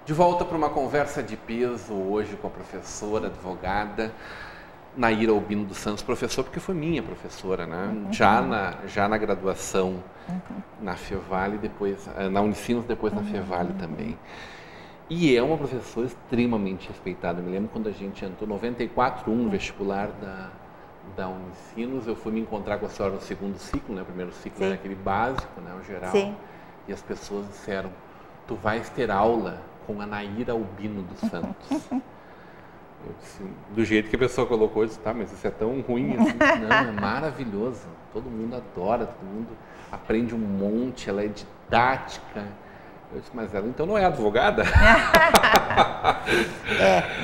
De volta para uma conversa de peso hoje com a professora, advogada Naira Albino dos Santos, professora, porque foi minha professora, né? Já na graduação na Fevale, depois na Unicinos, depois na Fevale também. E é uma professora extremamente respeitada. Eu me lembro quando a gente entrou, 94, no vestibular da Unicinos, eu fui me encontrar com a senhora no segundo ciclo, né? O primeiro ciclo era aquele básico, né? O geral. Sim. E as pessoas disseram, tu vais ter aula com a Naira Albino dos Santos. Eu disse, do jeito que a pessoa colocou, eu disse, tá, mas isso é tão ruim assim. Não, é maravilhoso. Todo mundo adora, todo mundo aprende um monte, ela é didática. Eu disse, mas ela então não é advogada?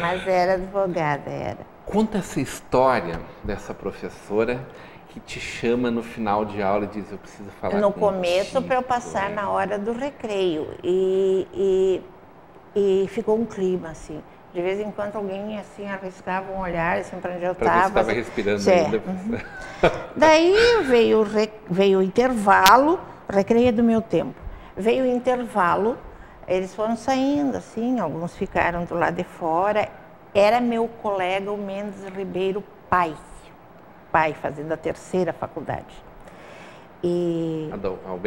Mas era advogada, era. Conta essa história dessa professora que te chama no final de aula e diz, eu preciso falar No contigo. começo, para eu passar na hora do recreio. E ficou um clima, assim. De vez em quando alguém, assim, arriscava um olhar, assim, para onde eu estava. Para ver se estava respirando ainda. Daí veio o intervalo, recreio do meu tempo. Veio o intervalo, eles foram saindo, assim, alguns ficaram do lado de fora. Era meu colega, o Mendes Ribeiro, pai, fazendo a terceira faculdade.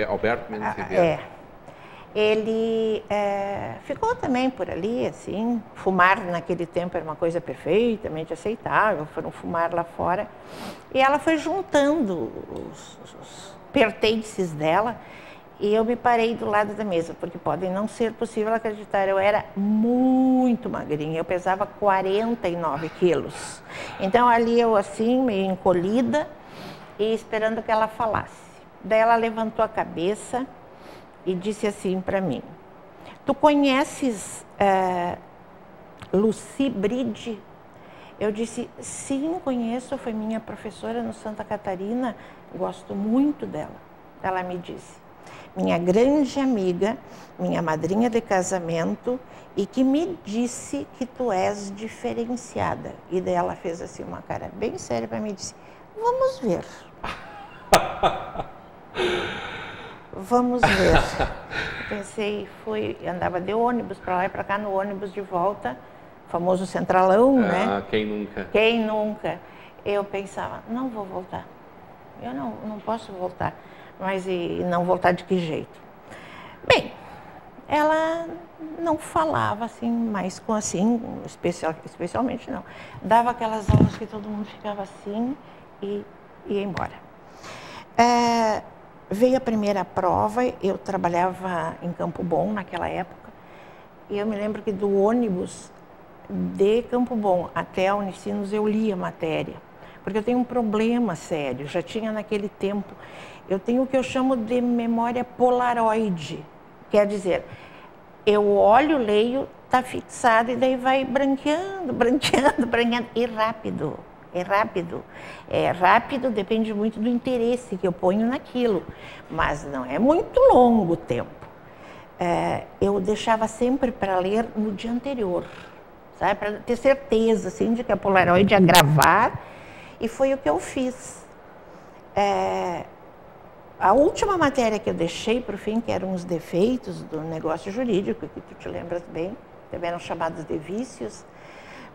Alberto Mendes Ribeiro. Ele ficou também por ali, assim, fumar naquele tempo era uma coisa perfeitamente aceitável, foram fumar lá fora. E ela foi juntando os pertences dela e eu me parei do lado da mesa, porque pode não ser possível acreditar, eu era muito magrinha, eu pesava 49 quilos. Então ali eu assim, meio encolhida e esperando que ela falasse. Daí ela levantou a cabeça e disse assim para mim, tu conheces Lucy Bride? Eu disse, sim, conheço, foi minha professora no Santa Catarina, gosto muito dela. Ela me disse, minha grande amiga, minha madrinha de casamento e que me disse que tu és diferenciada. E daí ela fez assim uma cara bem séria para mim e disse, vamos ver. Vamos ver. Eu pensei, andava de ônibus para lá e para cá, no ônibus de volta, famoso centralão, né? Quem nunca? Quem nunca? Eu pensava, não vou voltar. Eu não posso voltar. Mas e não voltar de que jeito? Bem, ela não falava assim, mais com assim, especialmente não. Dava aquelas aulas que todo mundo ficava assim e ia embora. Veio a primeira prova, eu trabalhava em Campo Bom naquela época, e eu me lembro que do ônibus de Campo Bom até a Unicinos eu lia matéria, porque eu tenho um problema sério, já tinha naquele tempo, eu tenho o que eu chamo de memória polaroide, quer dizer, eu olho, leio, está fixado e daí vai branqueando, e rápido. É rápido, depende muito do interesse que eu ponho naquilo, mas não é muito longo o tempo. Eu deixava sempre para ler no dia anterior, sabe? Para ter certeza assim, de que a Polaroid ia gravar, e foi o que eu fiz. A última matéria que eu deixei para o fim, que eram os defeitos do negócio jurídico, que tu te lembras bem, também eram chamados de vícios,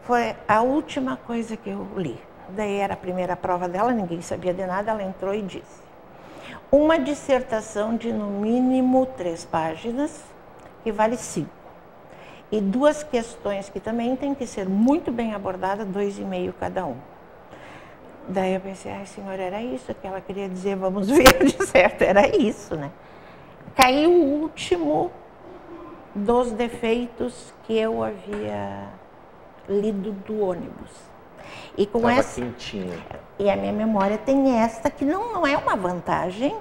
foi a última coisa que eu li. Daí era a primeira prova dela, ninguém sabia de nada, ela entrou e disse, uma dissertação de no mínimo 3 páginas, que vale 5. E 2 questões que também têm que ser muito bem abordadas, 2,5 cada um. Daí eu pensei, ai senhora, era isso que ela queria dizer, vamos ver, de certo, era isso, né? Caiu o último dos defeitos que eu havia lido do ônibus. E com essa quentinha. E a minha memória tem esta que não é uma vantagem,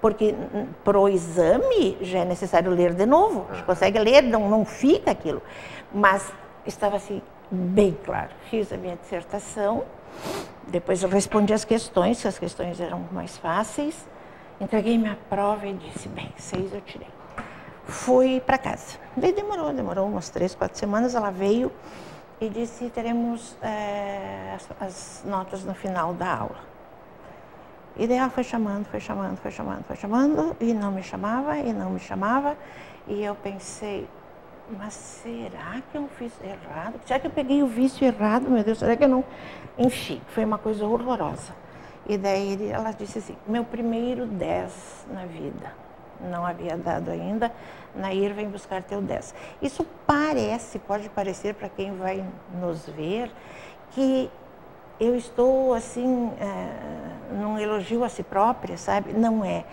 porque pro exame já é necessário ler de novo. A gente consegue ler, não fica aquilo. Mas estava assim, bem claro. Fiz a minha dissertação, depois eu respondi as questões, que as questões eram mais fáceis. Entreguei minha prova e disse, bem, 6 eu tirei. Fui para casa. Daí demorou umas 3, 4 semanas, ela veio e disse, teremos as notas no final da aula. E daí ela foi chamando, e não me chamava, e eu pensei, mas será que eu fiz errado? Será que eu peguei o vício errado, meu Deus? Será que eu não... Enfim, foi uma coisa horrorosa. E daí ela disse assim, meu primeiro 10 na vida. Não havia dado ainda, Nair, vem buscar teu 10. Isso pode parecer para quem vai nos ver, que eu estou assim, num elogio a si própria, sabe? Não é.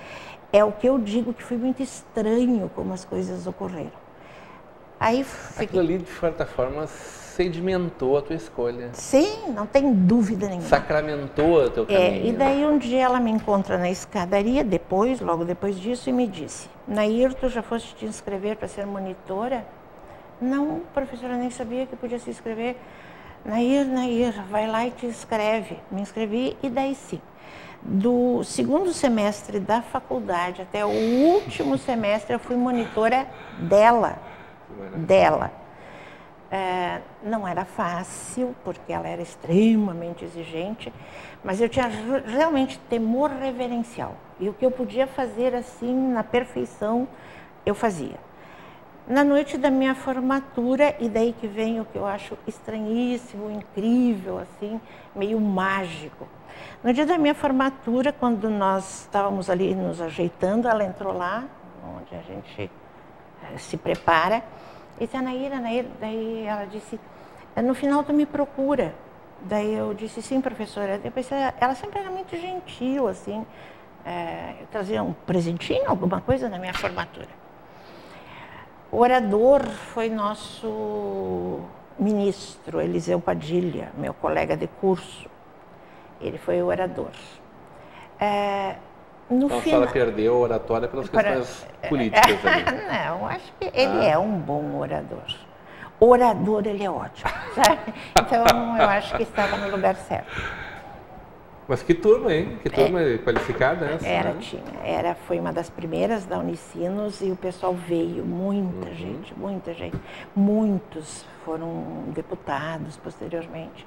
É o que eu digo que foi muito estranho como as coisas ocorreram. Aí aquilo ali, de certa forma, sedimentou a tua escolha. Sim, não tem dúvida nenhuma. Sacramentou o teu caminho. E daí um dia ela me encontra na escadaria, logo depois disso, e me disse, Nair, tu já foste te inscrever para ser monitora? Não, professora, nem sabia que podia se inscrever. Nair, vai lá e te inscreve. Me inscrevi e daí sim. Do segundo semestre da faculdade até o último semestre eu fui monitora dela. Não era fácil, porque ela era extremamente exigente, mas eu tinha realmente temor reverencial. E o que eu podia fazer assim, na perfeição, eu fazia. Na noite da minha formatura, e daí que vem o que eu acho estranhíssimo, incrível, assim, meio mágico. No dia da minha formatura, quando nós estávamos ali nos ajeitando, ela entrou lá, onde a gente se prepara, e disse, Nair, daí ela disse, no final tu me procura. Daí eu disse, sim, professora. Depois ela sempre era muito gentil, assim, trazia um presentinho, alguma coisa na minha formatura. O orador foi nosso ministro, Eliseu Padilha, meu colega de curso. Ele foi o orador. Então a senhora perdeu a oratória pelas questões políticas ali. Não, acho que ele é um bom orador. Orador, ele é ótimo, sabe? Então eu acho que estava no lugar certo. Mas que turma, hein? Que turma qualificada essa? Foi uma das primeiras da Unicinos e o pessoal veio, muita gente. Muitos foram deputados posteriormente.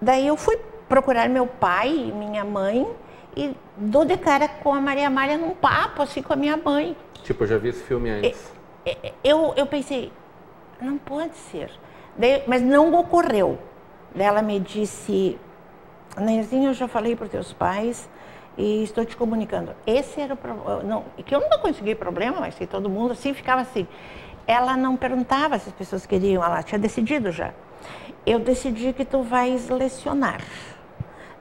Daí eu fui procurar meu pai e minha mãe e dou de cara com a Maria Amália num papo, assim, com a minha mãe. Tipo, eu já vi esse filme antes. Eu pensei, não pode ser. Daí, mas não ocorreu. Daí ela me disse, Nairzinho, eu já falei para os teus pais e estou te comunicando. Esse era o problema. Que eu nunca consegui problema, mas que todo mundo assim ficava assim. Ela não perguntava se as pessoas queriam, ela tinha decidido já. Eu decidi que tu vais lecionar.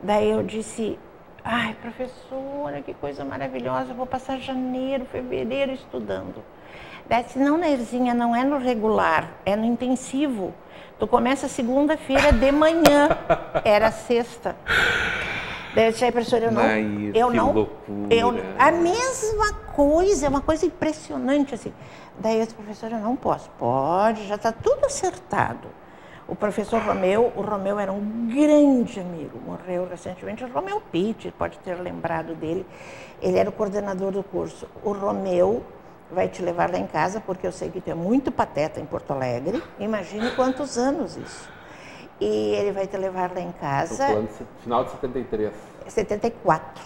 Daí eu disse, ai, professora, que coisa maravilhosa, eu vou passar janeiro, fevereiro estudando. Daí disse, não, Nairzinha, não é no regular, é no intensivo. Tu começa segunda-feira de manhã, era sexta. Daí eu disse, professora, a mesma coisa, é uma coisa impressionante, assim. Daí eu disse, professora, eu não posso. Pode, já está tudo acertado. O professor Romeu, o Romeu era um grande amigo, morreu recentemente, o Romeu Pitti, pode ter lembrado dele, ele era o coordenador do curso. O Romeu vai te levar lá em casa, porque eu sei que tu é muito pateta em Porto Alegre, imagine quantos anos isso. E ele vai te levar lá em casa... No final de 73. 74,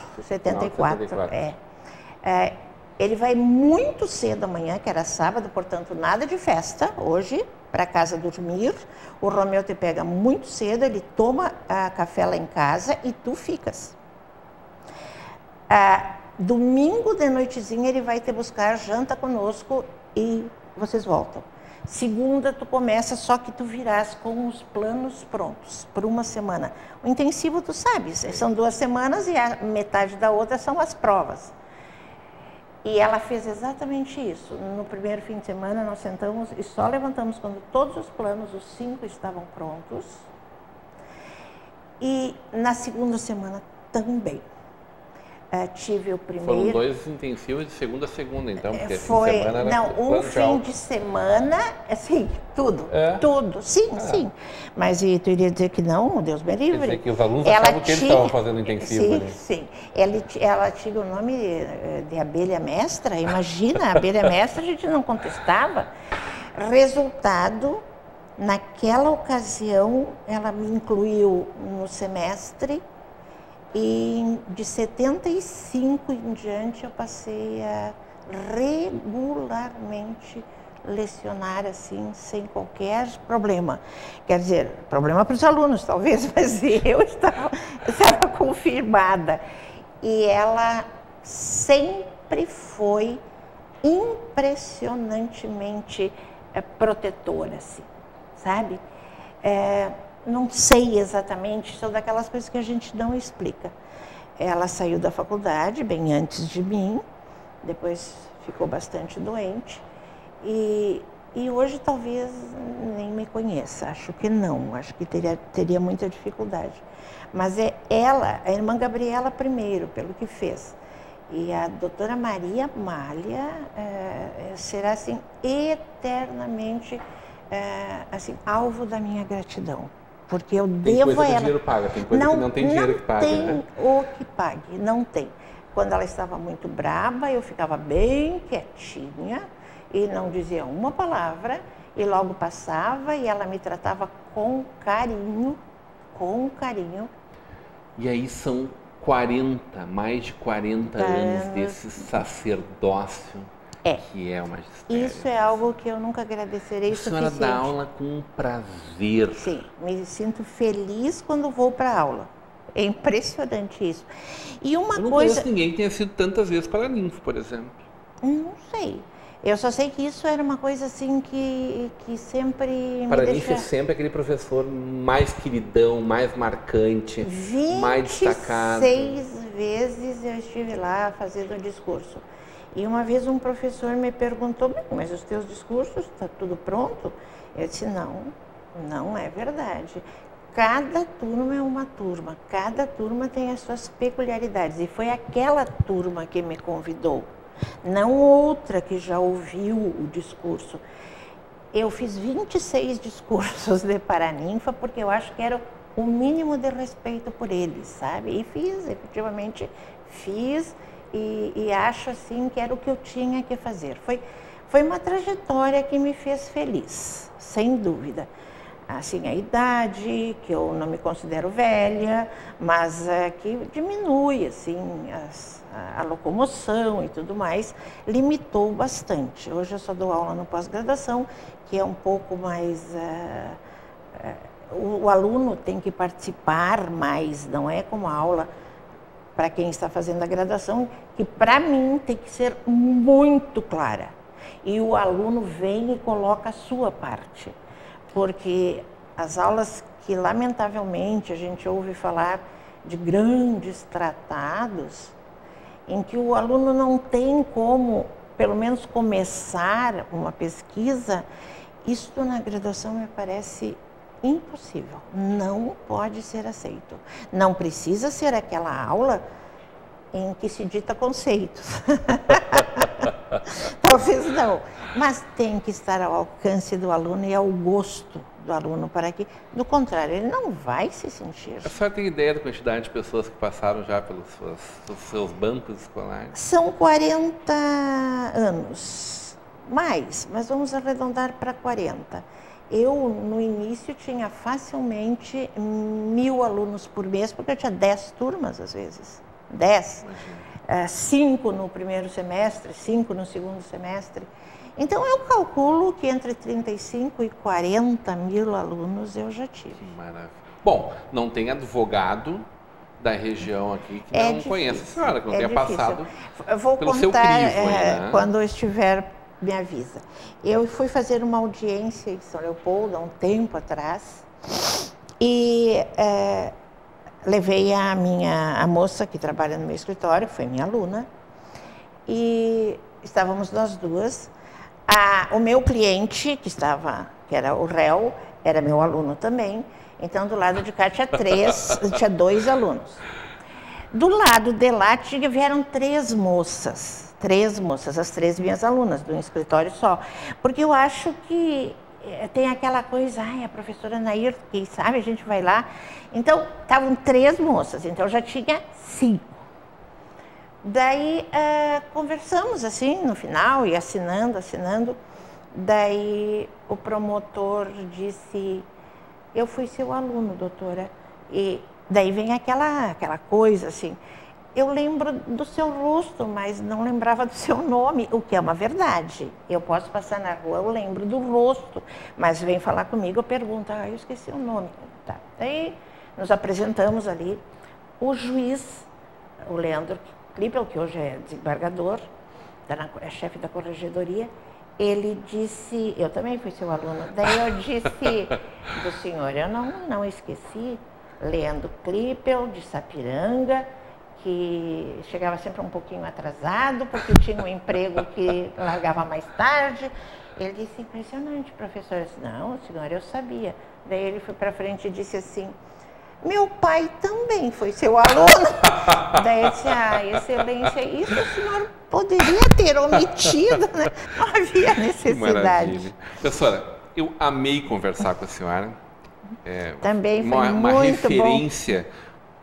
ele vai muito cedo amanhã, que era sábado, portanto, nada de festa hoje, para casa dormir. O Romeu te pega muito cedo, ele toma café lá em casa e tu ficas. Domingo de noitezinha ele vai te buscar, janta conosco e vocês voltam. Segunda tu começa, só que tu virás com os planos prontos por uma semana. O intensivo tu sabes, são 2 semanas e a metade da outra são as provas. E ela fez exatamente isso. No primeiro fim de semana nós sentamos e só levantamos quando todos os planos, os 5, estavam prontos. E na segunda semana também. Tive o primeiro... Foram 2 intensivos de segunda a segunda, então? Porque foi, fim de semana era um fim de semana, assim, tudo, tudo, sim. Mas e tu iria dizer que não, Deus me livre. Quer dizer que os alunos achavam que eles estavam fazendo intensivo ali. Sim. Ela tinha o nome de abelha mestra, imagina, a abelha mestra a gente não contestava. Resultado, naquela ocasião, ela me incluiu no semestre. E de 75 em diante eu passei a regularmente lecionar assim, sem qualquer problema. Quer dizer, problema para os alunos, talvez, mas eu estava confirmada. E ela sempre foi impressionantemente protetora, assim, sabe? Não sei exatamente, são daquelas coisas que a gente não explica. Ela saiu da faculdade bem antes de mim, depois ficou bastante doente. E hoje talvez nem me conheça, acho que não, acho que teria muita dificuldade. Mas é ela, a irmã Gabriela primeiro, pelo que fez. E a doutora Maria Amália será assim, eternamente assim, alvo da minha gratidão. Porque eu devo a ela. Tem coisa que o dinheiro paga, tem coisa que não tem dinheiro que paga. Não tem o que pague, não tem. Quando ela estava muito braba, eu ficava bem quietinha e não dizia uma palavra, e logo passava e ela me tratava com carinho, E aí são mais de 40 anos desse sacerdócio que é o magistério. Isso é algo que eu nunca agradecerei o suficiente. A senhora dá aula com prazer. Sim, me sinto feliz quando vou para a aula. É impressionante isso. E uma eu não coisa... conheço ninguém que tenha sido tantas vezes paraninfo, por exemplo. Não sei. Eu só sei que isso era uma coisa assim que sempre me Paraninfo é sempre aquele professor mais queridão, mais marcante, mais destacado. 26 vezes eu estive lá fazendo um discurso. E uma vez um professor me perguntou, bem, mas os teus discursos, está tudo pronto? Eu disse, não é verdade. Cada turma é uma turma, cada turma tem as suas peculiaridades. E foi aquela turma que me convidou, não outra que já ouviu o discurso. Eu fiz 26 discursos de Paraninfa porque eu acho que era o mínimo de respeito por eles, sabe? E fiz, efetivamente fiz, e acho assim que era o que eu tinha que fazer. Foi uma trajetória que me fez feliz, sem dúvida. Assim, a idade, que eu não me considero velha, mas que diminui, assim, a locomoção e tudo mais, limitou bastante. Hoje eu só dou aula no pós-graduação, que é um pouco mais... o aluno tem que participar mais, não é como a aula para quem está fazendo a graduação, que para mim tem que ser muito clara. E o aluno vem e coloca a sua parte. Porque as aulas que, lamentavelmente, a gente ouve falar de grandes tratados, em que o aluno não tem como, pelo menos, começar uma pesquisa, isto na graduação me parece impossível, não pode ser aceito. Não precisa ser aquela aula em que se dita conceitos. Talvez não, mas tem que estar ao alcance do aluno e ao gosto do aluno, para que, do contrário, ele não vai se sentir. A senhora tem ideia da quantidade de pessoas que passaram já pelos seus bancos escolares? São 40 anos, mas vamos arredondar para 40. Eu, no início, tinha facilmente 1000 alunos por mês, porque eu tinha 10 turmas, às vezes. 10. 5 no primeiro semestre, 5 no segundo semestre. Então, eu calculo que entre 35 e 40 mil alunos eu já tive. Maravilha. Bom, não tem advogado da região aqui que não conheça a senhora, que não tenha passado pelo seu crivo. Né? Quando eu estiver, me avisa. Eu fui fazer uma audiência em São Leopoldo há um tempo atrás e levei a moça que trabalha no meu escritório, que foi minha aluna, e estávamos nós duas. O meu cliente, que era o réu, era meu aluno também, então do lado de cá tinha 2 alunos. Do lado de lá vieram 3 moças, as 3 minhas alunas, de um escritório só, porque eu acho que tem aquela coisa, a professora Nair, quem sabe a gente vai lá. Então, estavam 3 moças, então já tinha 5. Daí, conversamos assim, no final, e assinando. Daí, o promotor disse, eu fui seu aluno, doutora. E daí vem aquela coisa assim, Eu lembro do seu rosto, mas não lembrava do seu nome, o que é uma verdade. Eu posso passar na rua, eu lembro do rosto, mas vem falar comigo, eu pergunto, eu esqueci o nome. Tá. Daí nos apresentamos ali. O juiz, o Leandro Klippel, que hoje é desembargador, é chefe da corregedoria, ele disse, eu também fui seu aluno, daí eu disse do senhor, eu não esqueci, Leandro Klippel, de Sapiranga, que chegava sempre um pouquinho atrasado, porque tinha um emprego que largava mais tarde. Ele disse, impressionante, professor. Eu disse, não, senhora, eu sabia. Daí ele foi para frente e disse assim, meu pai também foi seu aluno. Daí eu disse, excelência, isso o senhor poderia ter omitido, né? Não havia necessidade. Maravilha. Professora, eu amei conversar com a senhora. Também foi uma muito referência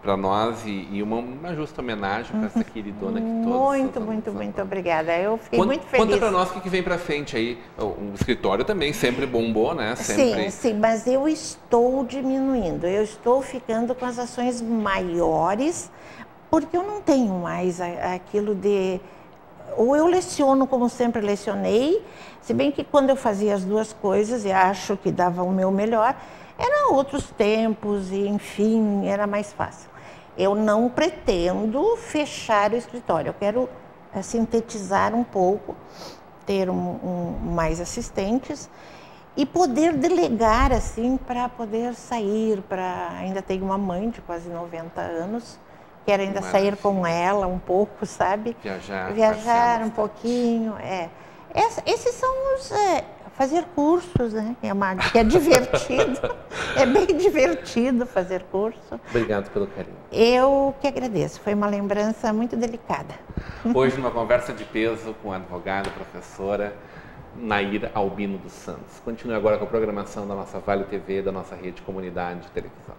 para nós e uma justa homenagem para essa queridona que todos muito obrigada. Eu fiquei muito feliz. Conta para nós o que vem para frente aí. O escritório também sempre bombou, né? Sempre... Sim, mas eu estou diminuindo. Eu estou ficando com as ações maiores, porque eu não tenho mais aquilo de... Ou eu leciono como sempre lecionei, se bem que quando eu fazia as duas coisas e acho que dava o meu melhor, eram outros tempos e, enfim, era mais fácil. Eu não pretendo fechar o escritório, eu quero sintetizar um pouco, ter mais assistentes e poder delegar, assim, para poder sair, ainda tenho uma mãe de quase 90 anos, quero ainda sair com ela um pouco, sabe? Viajar um pouquinho, Esses são os... fazer cursos, né? Que é divertido, é bem divertido fazer curso. Obrigado pelo carinho. Eu que agradeço, foi uma lembrança muito delicada. Hoje, numa conversa de peso com a advogada, professora Naira Albino dos Santos. Continue agora com a programação da nossa Vale TV, da nossa rede Comunidade de Televisão.